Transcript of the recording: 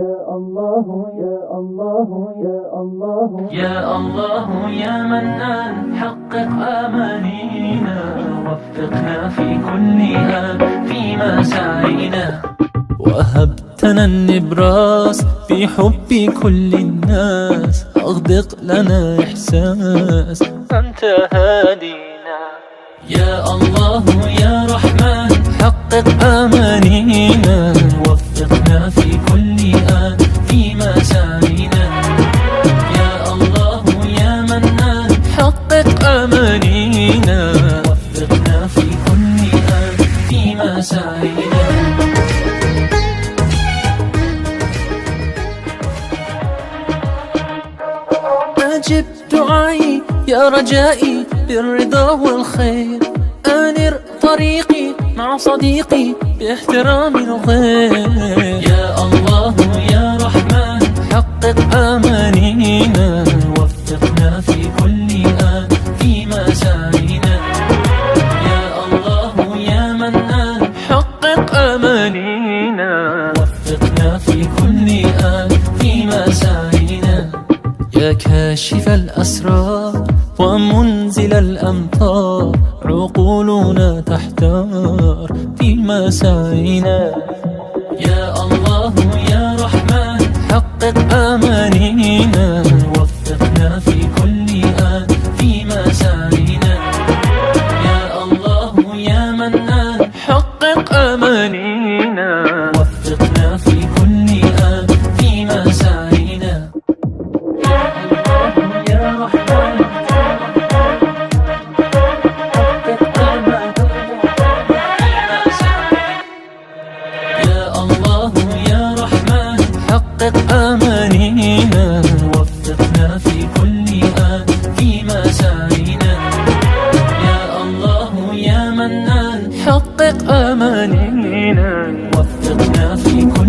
يا الله يا الله يا الله يا الله يا منان حقق آمانينا وفقنا في كل آن في مساعينا وهبتنا النبراس في حب كل الناس أغدق لنا إحساس أنت هادينا يا الله يا رحمن حقق آمانينا وفقنا في كل آن في مساعينا يا الله يا منان حقق آمانينا وفقنا في كل آن في مساعينا أجب دعائي يا رجائي بالرضا والخير أنر طريقي مع صديقي باحترام الغير يا الله يا رحمن حقق آمانينا وفقنا في كل آن في مساعينا يا الله يا منان حقق آمانينا وفقنا في كل آن في مساعينا يا كاشف الأسرار ومنزل الأمطار عقولنا تحتار في مساعينا يا الله يا رحمن حقق آمانينا وفقنا في كل آن في مساعينا يا الله يا منان حقق آمانينا وفقنا في كل آن في مساعينا حقق آمانينا وفقنا في كل آن في مساعينا يا الله يا منان حقق آمانينا وفقنا في كل